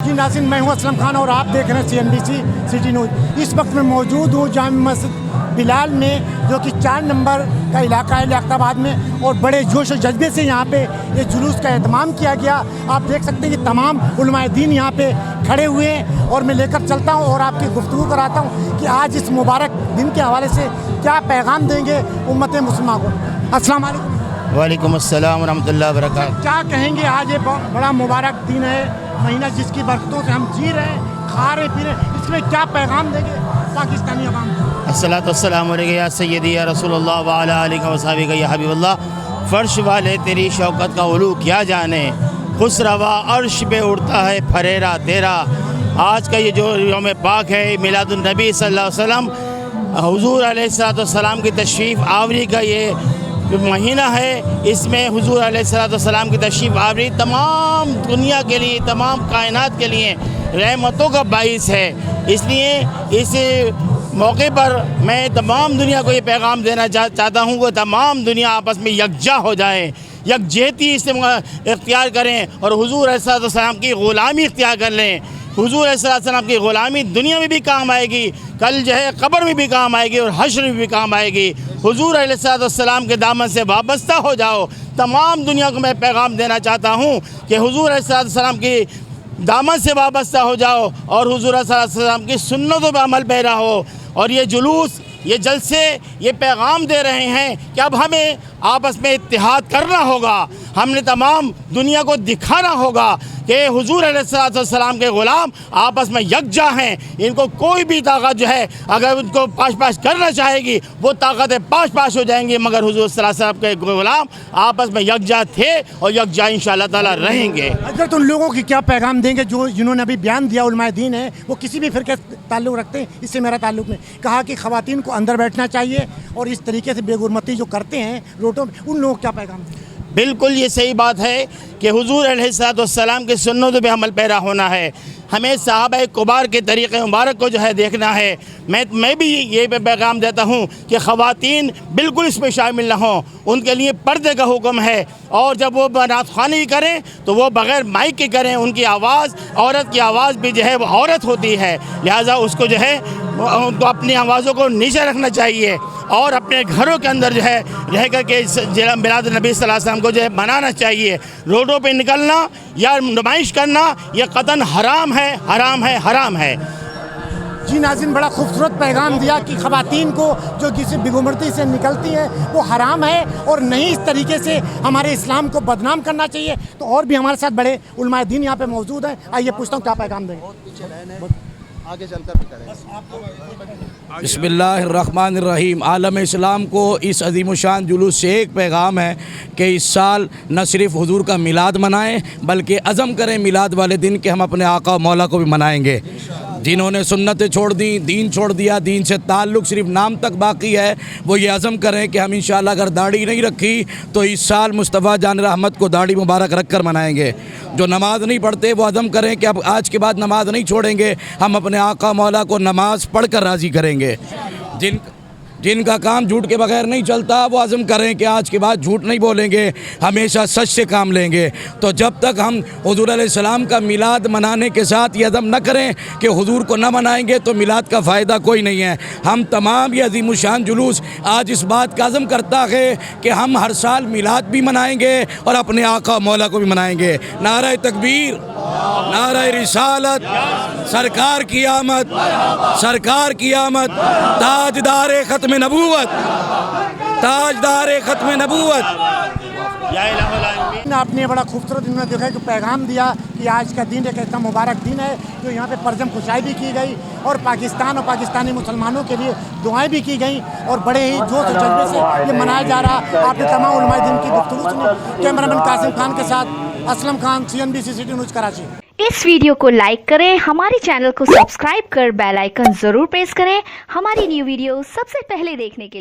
जी नाज़रीन, मैं हूं असलम खान और आप देख रहे हैं CNBC सिटी न्यूज़। इस वक्त मैं मौजूद हूं जामिया मस्जिद बिलाल में, जो कि 4 नंबर का इलाका है लियाकताबाद में, और बड़े जोश और जज्बे से यहाँ पे ये जुलूस का एहतमाम किया गया। आप देख सकते हैं कि तमाम उलमाए दीन यहाँ पे खड़े हुए हैं और मैं लेकर चलता हूँ और आपकी गुफ्तगू कराता हूँ कि आज इस मुबारक दिन के हवाले से क्या पैगाम देंगे उम्मत मुस्लिमा को। अस्सलाम वालेकुम। वालेकुम अस्सलाम व रहमतुल्लाहि व बरकातहू। क्या कहेंगे, आज ये बड़ा मुबारक दिन है, महीना जिसकी बरकतों से हम जी रहे हैं, खा रहे पी रहे, इसमें क्या पैगाम देंगे पाकिस्तानी अवाम को? अस्सलातु वस्सलामु अलैका या सय्यदी या रसूलुल्लाह व अला आलिका व सहाबिका या हबीबल्लाह। फर्श वाले तेरी शौकत का उलू क्या जाने, खुसरवा अर्श पे उड़ता है फरेरा तेरा। आज का ये जो यौम पाक है, मिलादुन नबी सल्लल्लाहु अलैहि वसल्लम हुज़ूर अलैहिस्सलाम की तशरीफ़ आवरी का ये महीना है। इसमें हुज़ूर अलैहिस्सलाम की तशरीफ़ आवरी तमाम दुनिया के लिए, तमाम कायनात के लिए रहमतों का बाइस है। इसलिए इस मौके पर मैं तमाम दुनिया को ये पैगाम देना चाहता हूँ कि तमाम दुनिया आपस में यकजा हो जाए, यकजहती इसे इख्तियार करें और हुज़ूर अलैहिस्सलाम की ग़ुलामी इख्तियार कर लें। हुज़ूर अलैहिस्सलाम की ग़ुलामी दुनिया में भी काम आएगी, कल जो है कब्र में भी काम आएगी और हश्र में भी काम आएगी। हुज़ूर अलैहिस्सलाम के दामन से वाबस्ता हो जाओ। तमाम दुनिया को मैं पैगाम देना चाहता हूँ कि हुज़ूर अलैहिस्सलाम की दामन से वाबस्ता हो जाओ और हुज़ूर अलैहिस्सलाम की सुन्नतों पर अमल पैरा हो। और ये जुलूस, ये जलसे, ये पैगाम दे रहे हैं कि अब हमें आपस में इत्तिहाद करना होगा। हमने तमाम दुनिया को दिखाना होगा कि हुज़ूर अलैहिस्सलाम के ग़ुलाम आपस में यकजा हैं। इनको कोई भी ताकत जो है अगर उनको पाश पाश करना चाहेगी, वो ताकतें पाश पाश हो जाएंगी, मगर हुज़ूर सल्लल्लाहु अलैहि वसल्लम के ग़ुलाम आपस में यकजा थे और यकजा इंशाअल्लाह ताला रहेंगे। हज़रत, उन लोगों की क्या पैगाम देंगे जो जिन्होंने अभी बयान दिया, उलमाए दीन है, वो किसी भी फ़िरके से ताल्लुक़ रखते हैं, इससे मेरा ताल्लुक़ नहीं, कहा कि ख़वातीन को अंदर बैठना चाहिए और इस तरीके से बेगुरमती जो करते हैं रोडों में, उन लोगों को क्या पैगाम दें? बिल्कुल ये सही बात है कि हुज़ूर अलैहिस्सलाम के सुन्नतों पे अमल पैरा होना है। हमें सहाबा कुबार के तरीक़े मुबारक को जो है देखना है। मैं भी ये पैगाम देता हूँ कि ख़वातीन बिल्कुल इसमें शामिल न हों, उनके लिए पर्दे का हुक्म है। और जब वो नात ख़्वानी करें तो वो बग़ैर माइक के करें। उनकी आवाज़, औरत की आवाज़ भी जो है वो औरत होती है, लिहाजा उसको जो है उनको अपनी आवाज़ों को नीचे रखना चाहिए और अपने घरों के अंदर जो है रह कर के मिलाद नबी सल्लल्लाहु अलैहि वसल्लम को जो है मनाना चाहिए। रोडों पे निकलना या नुमाइश करना ये कतन हराम है, हराम है, हराम है। जी नाज़रीन, बड़ा खूबसूरत पैगाम दिया कि ख़वातीन को जो किसी बेगुमर्ती से निकलती है वो हराम है और नहीं इस तरीके से हमारे इस्लाम को बदनाम करना चाहिए। तो और भी हमारे साथ बड़े उलमाए दीन यहाँ पे मौजूद हैं, आइए पूछता हूँ क्या पैगाम देंगे। आगे चलकर भी करें। बिस्मिल्लाहिर्रहमानिर्रहीम। आलम इस्लाम को इस अज़ीमुशान जुलूस से एक पैगाम है कि इस साल न सिर्फ़ हुज़ूर का मिलाद मनाएं, बल्कि अज़म करें मिलाद वाले दिन के हम अपने आका मौला को भी मनाएंगे। जिन्होंने सुन्नतें छोड़ दी, दीन छोड़ दिया, दीन से ताल्लुक़ सिर्फ नाम तक बाकी है, वो ये अज़म करें कि हम इंशाअल्लाह अगर दाढ़ी नहीं रखी तो इस साल मुस्तफ़ा जान रहमत को दाढ़ी मुबारक रख कर मनाएंगे। जो नमाज़ नहीं पढ़ते वो अज़म करें कि अब आज के बाद नमाज़ नहीं छोड़ेंगे, हम अपने आका मौला को नमाज़ पढ़ कर राज़ी करेंगे। जिनका काम झूठ के बगैर नहीं चलता वो अज़म करें कि आज के बाद झूठ नहीं बोलेंगे, हमेशा सच से काम लेंगे। तो जब तक हम हुज़ूर अलैहिस्सलाम का मिलाद मनाने के साथ ये अज़म न करें कि हुज़ूर को न मनाएंगे तो मिलाद का फ़ायदा कोई नहीं है। हम तमाम ये अज़ीमुशान जुलूस आज इस बात का अज़म करता है कि हम हर साल मिलाद भी मनाएंगे और अपने आका मौला को भी मनाएंगे। नारे तकबीर, नारे रिसालत, सरकार की आमद, सरकार की आमद, ताजदार ख़त्म नबूवत, ताजदार ख़त्म नबूवत। आपने बड़ा खूबसूरत इन्होंने देखा कि पैगाम दिया कि आज का दिन एक ऐसा मुबारक दिन है जो यहाँ पे परजम खुशाई भी की गई और पाकिस्तान और पाकिस्तानी मुसलमानों के लिए दुआएं भी की गई और बड़े ही जोश और जज्बे से ये मनाया जा रहा। आपने तमाम उलमाए दिन की गुफ्तगू सुनी। कैमरामैन कासिम खान के साथ Aslam Khan, CNBC city news Karachi. इस वीडियो को लाइक करें, हमारे चैनल को सब्सक्राइब कर बेल आइकन जरूर प्रेस करें हमारी न्यू वीडियो सबसे पहले देखने के लिए।